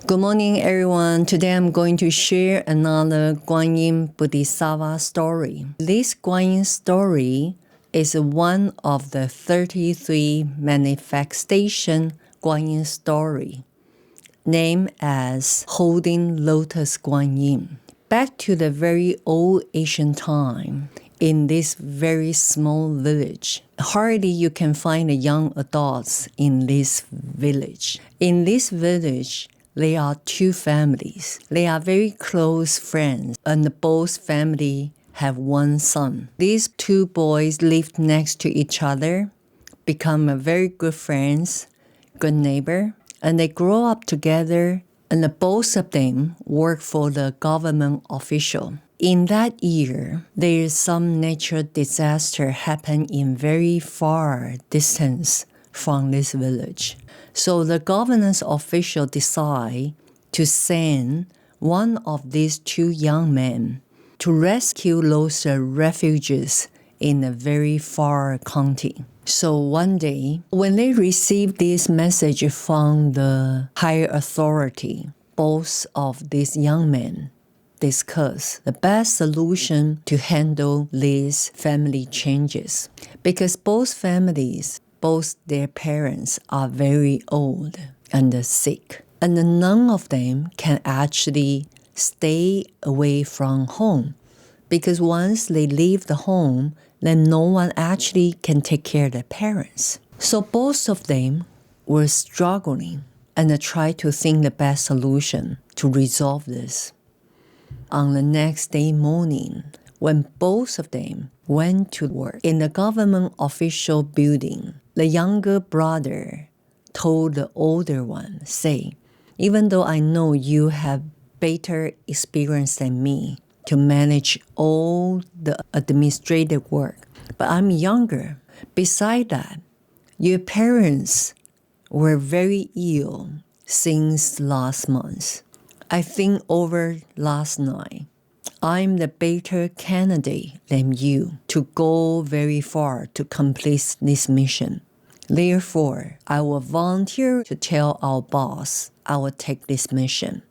Good morning, everyone. Today I'm going to share another Guan Yin Bodhisattva story. This Guan Yin story is one of the 33 manifestation Guan Yin story, named as Holding Lotus Guan Yin. Back to the very old ancient time, in this very small village, hardly you can find the young adults in this village. In this village, there are two families. They are very close friends, and both families have one son. These two boys lived next to each other, become very good friends, good neighbor, and they grow up together, and both of them work for the government official. In that year, there is some natural disaster happened in very far distance from this village. So the governance official decide to send one of these two young men to rescue those refugees in a very far county. So one day, when they received this message from the higher authority, both of these young men discuss the best solution to handle these family changes. Because both families, both their parents are very old and sick, and none of them can actually stay away from home, because once they leave the home, then no one actually can take care of their parents. So both of them were struggling and tried to think the best solution to resolve this. On the next day morning, when both of them went to work in the government official building, the younger brother told the older one, say, even though I know you have better experience than me to manage all the administrative work, but I'm younger. Besides that, your parents were very ill since last month. I think over last night, I'm the better candidate than you to go very far to complete this mission. Therefore, I will volunteer to tell our boss I will take this mission.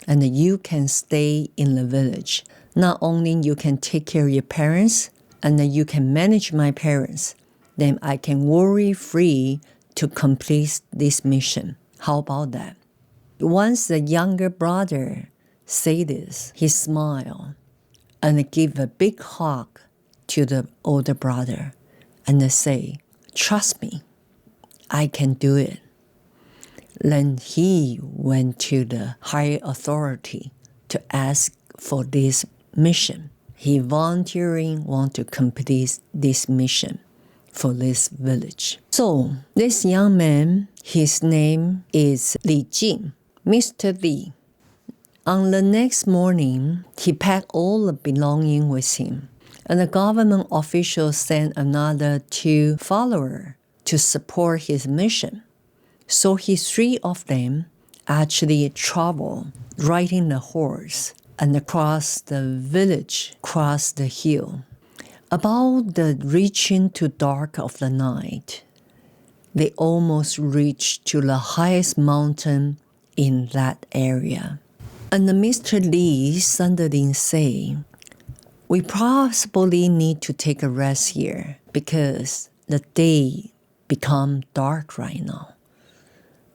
And you can stay in the village. Not only you can take care of your parents, and then you can manage my parents, then I can worry-free to complete this mission. How about that? Once the younger brother said this, he smiled and gave a big hug to the older brother and say, trust me, I can do it. Then he went to the higher authority to ask for this mission. He volunteering want to complete this mission for this village. So this young man, his name is Li Jing, Mr. Li. On the next morning, he packed all the belongings with him, and the government official sent another two followers to support his mission. So three of them actually traveled riding the horse and across the village, across the hill. About the reaching to dark of the night, they almost reached to the highest mountain in that area. And Mr. Li suddenly say, we possibly need to take a rest here because the day become dark right now.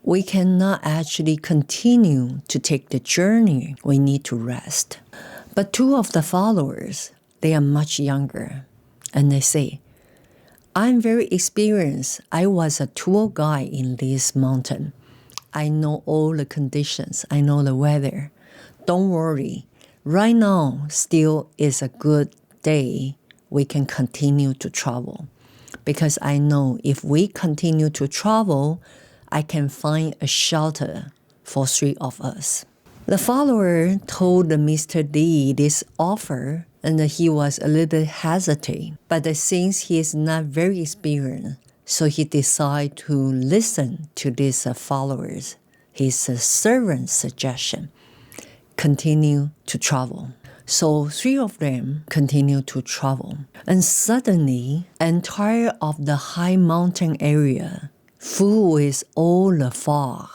We cannot actually continue to take the journey. We need to rest. But two of the followers, they are much younger, and they say, I'm very experienced. I was a tour guide in this mountain. I know all the conditions. I know the weather. Don't worry. Right now still is a good day. We can continue to travel. Because I know if we continue to travel, I can find a shelter for three of us. The follower told Mr. Li this offer, and he was a little bit hesitant. But since he is not very experienced, so he decided to listen to these followers, his servant's suggestion, continue to travel. So three of them continue to travel. And suddenly, entire of the high mountain area full with all the fog,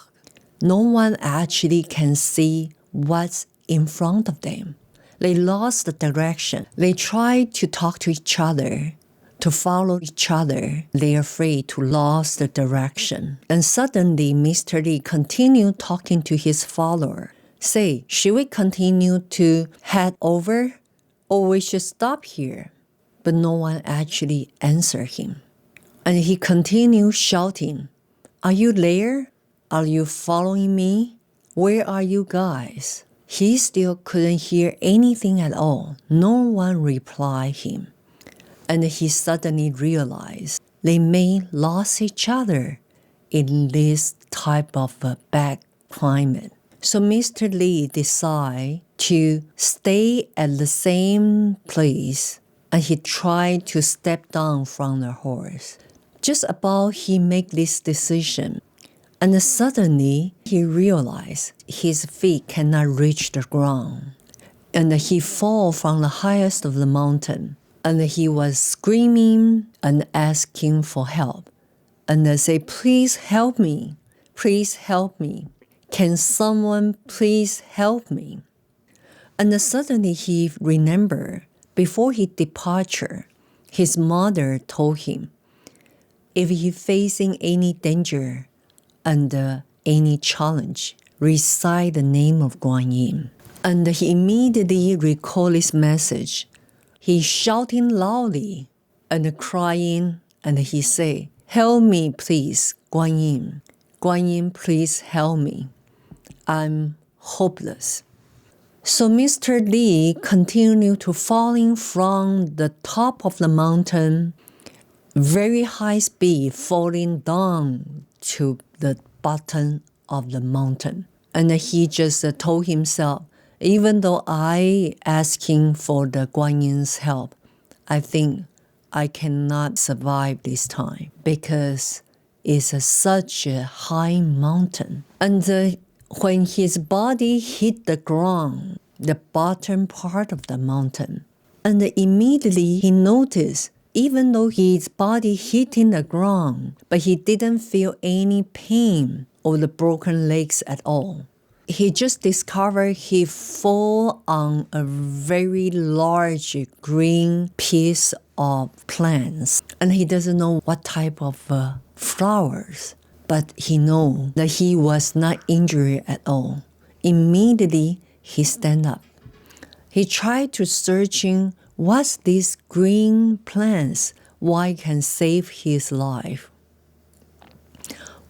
no one actually can see what's in front of them. They lost the direction. They try to talk to each other, to follow each other. They're afraid to lose the direction. And suddenly, Mr. Li continued talking to his follower. Say, should we continue to head over, or we should stop here? But no one actually answered him. And he continued shouting, are you there? Are you following me? Where are you guys? He still couldn't hear anything at all. No one replied him. And he suddenly realized they may lose each other in this type of a bad climate. So Mr. Li decided to stay at the same place, and he tried to step down from the horse. Just about he made this decision, and suddenly he realized his feet cannot reach the ground. And he fell from the highest of the mountain. And he was screaming and asking for help. And they say, please help me. Please help me. Can someone please help me? And suddenly he remembered, before his departure, his mother told him, if he's facing any danger, under any challenge, recite the name of Guan Yin. And he immediately recalled this message. He's shouting loudly and crying, and he said, help me please, Guan Yin. Guan Yin, please help me. I'm hopeless. So Mr. Li continued to falling from the top of the mountain, very high speed, falling down to the bottom of the mountain. And he just told himself, even though I asking for the Guan Yin's help, I think I cannot survive this time because it's such a high mountain. And when his body hit the ground, the bottom part of the mountain, and immediately he noticed, even though his body hitting the ground, but he didn't feel any pain or the broken legs at all. He just discovered he fell on a very large green piece of plants. And he doesn't know what type of flowers, but he knows that he was not injured at all. Immediately, he stand up. He tried to searching what's these green plants, why can save his life?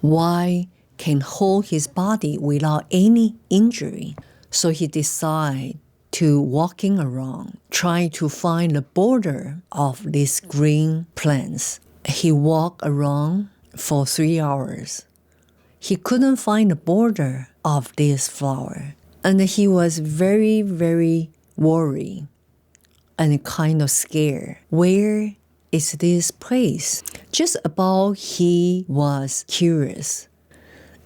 Why can hold his body without any injury? So he decided to walking around, trying to find the border of these green plants. He walked around for 3 hours. He couldn't find the border of this flower. And he was very, very worried and kind of scared. Where is this place? Just about he was curious.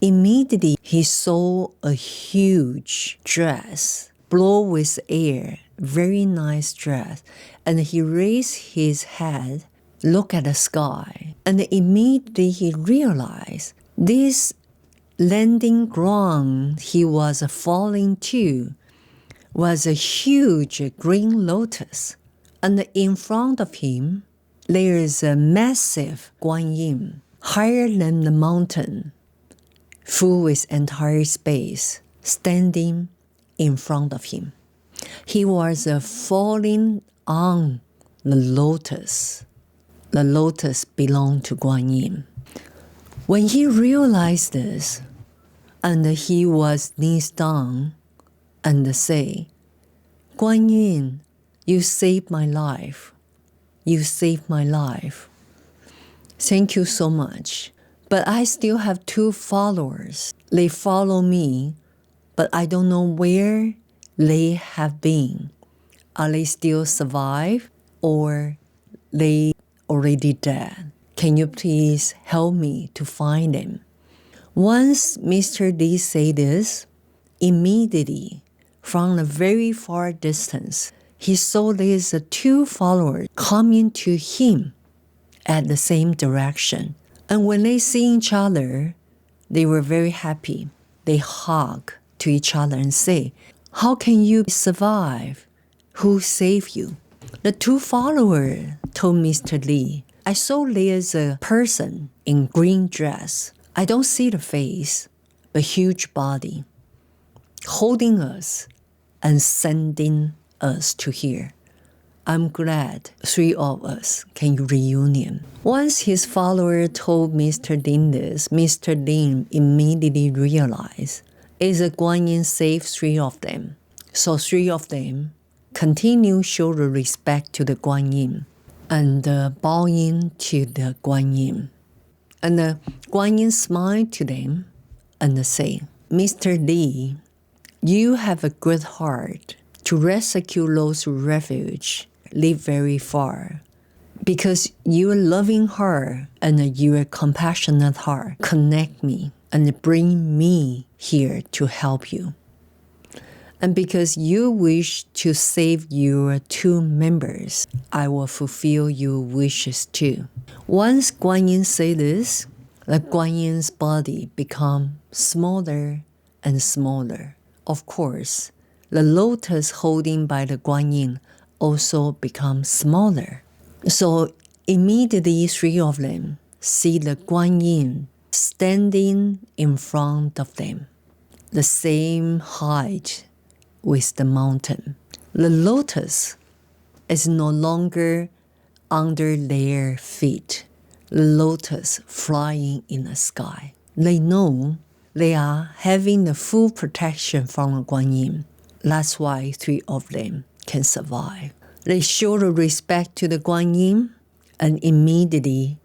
Immediately he saw a huge dress, blow with air, very nice dress. And he raised his head, looked at the sky, and immediately he realized this landing ground he was falling to was a huge green lotus. And in front of him, there is a massive Guan Yin, higher than the mountain, full with entire space, standing in front of him. He was falling on the lotus. The lotus belonged to Guan Yin. When he realized this, and he was knees down and say, Guan Yin, you saved my life. You saved my life. Thank you so much. But I still have 2 followers. They follow me, but I don't know where they have been. Are they still alive, or they already dead? Can you please help me to find them? Once Mr. Li said this, immediately, from a very far distance, he saw these 2 followers coming to him at the same direction. And when they see each other, they were very happy. they hug to each other and say, "How can you survive? Who saved you?" The two followers told Mr. Li, "I saw there's a person in green dress. I don't see the face, but huge body, holding us and sending us to here. I'm glad 3 of us can reunion." Once his follower told Mr. Lin this, Mr. Lin immediately realized is a Guanyin saved 3 of them. So 3 of them continue show the respect to the Guanyin and bowing to the Guanyin. And the Guanyin smiled to them and say, "Mr. Li, you have a good heart to rescue those who refuge live very far. Because your loving heart and your compassionate heart connect me and bring me here to help you. And because you wish to save your 2 members, I will fulfill your wishes too." Once Guanyin said this, the Guanyin's body become smaller and smaller. Of course, the lotus holding by the Guanyin also becomes smaller. So immediately 3 of them see the Guanyin standing in front of them, the same height with the mountain. The lotus is no longer under their feet. The lotus flying in the sky. They know they are having the full protection from the Guanyin. That's why 3 of them can survive. They show the respect to the Guanyin, and immediately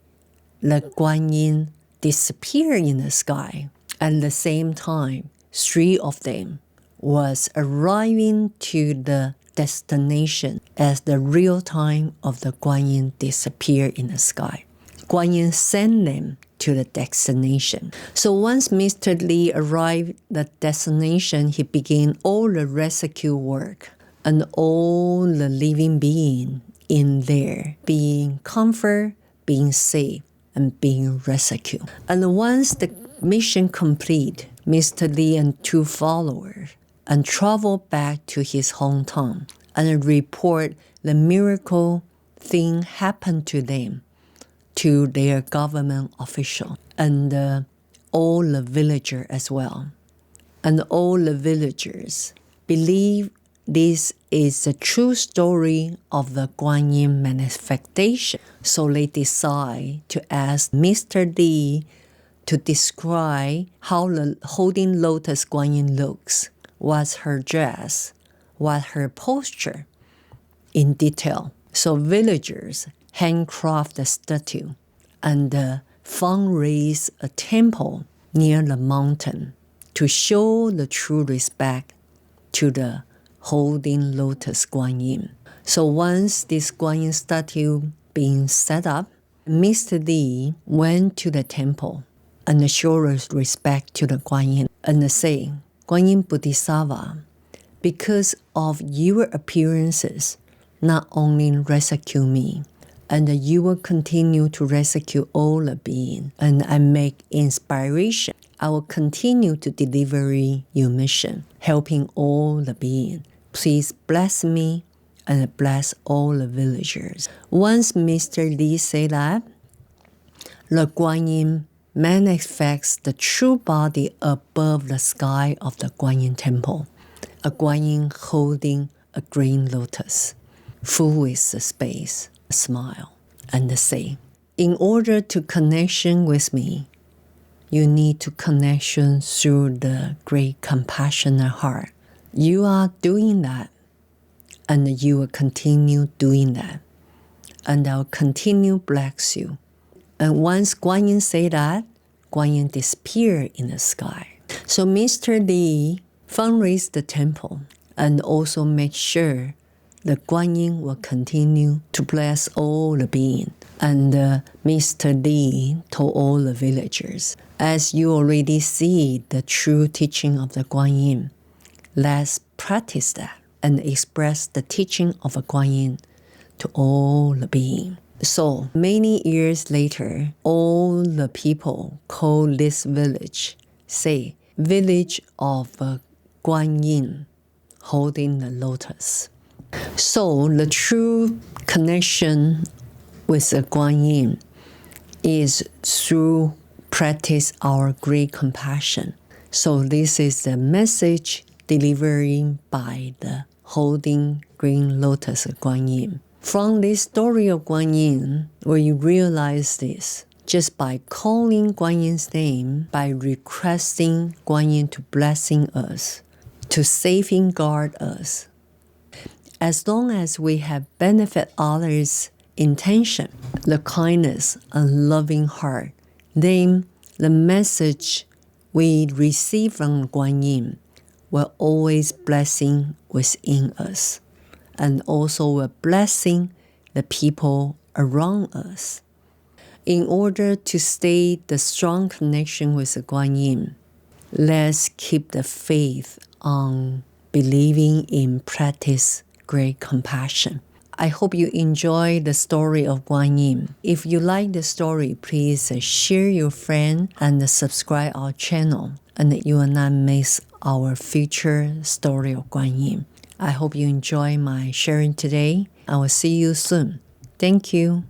the Guanyin disappear in the sky. At the same time, 3 of them was arriving to the destination as the real time of the Guanyin disappear in the sky. Guanyin sent them to the destination. So once Mr. Li arrived at the destination, he began all the rescue work, and all the living being in there being comfort, being safe, and being rescued. And once the mission complete, Mr. Li and 2 followers and travel back to his hometown and report the miracle thing happened to them to their government official and all the villagers as well. And all the villagers believe this is a true story of the Guanyin manifestation. So they decide to ask Mr. Li to describe how the holding lotus Guanyin looks, what's her dress, what her posture in detail. So villagers handcraft the statue and fundraise a temple near the mountain to show the true respect to the holding lotus Guanyin. So once this Guanyin statue being set up, Mr. Li went to the temple and showed respect to the Guanyin and say, "Guanyin Bodhisattva, because of your appearances, not only rescue me, and you will continue to rescue all the beings, and I make inspiration. I will continue to deliver your mission, helping all the beings. Please bless me and bless all the villagers." Once Mr. Li said that, the Guanyin manifests the true body above the sky of the Guanyin temple, a Guanyin holding a green lotus, full with the space, smile, and say, "In order to connection with me, you need to connection through the great compassionate heart. You are doing that, and you will continue doing that, and I'll continue bless you." And once Guanyin say that, Guanyin disappeared in the sky. So Mr. Li fundraised the temple and also make sure the Guanyin will continue to bless all the beings. And Mr. Li told all the villagers, "As you already see the true teaching of the Guanyin, let's practice that and express the teaching of a Guanyin to all the beings." So many years later, all the people call this village say, village of Guan Yin, holding the lotus. So the true connection with the Guan Yin is through practice our great compassion. So this is the message delivered by the holding green lotus Guan Yin. From this story of Guan Yin, we realize this. Just by calling Guan Yin's name, by requesting Guan Yin to blessing us, to safeguard us, as long as we have benefit others' intention, the kindness and loving heart, then the message we receive from Guan Yin will always blessing within us, and also will blessing the people around us. In order to stay the strong connection with the Guan Yin, let's keep the faith on believing in practice great compassion. I hope you enjoy the story of Guan Yin. If you like the story, please share your friend and subscribe our channel, and you will not miss our future story of Guan Yin. I hope you enjoy my sharing today. I will see you soon. Thank you.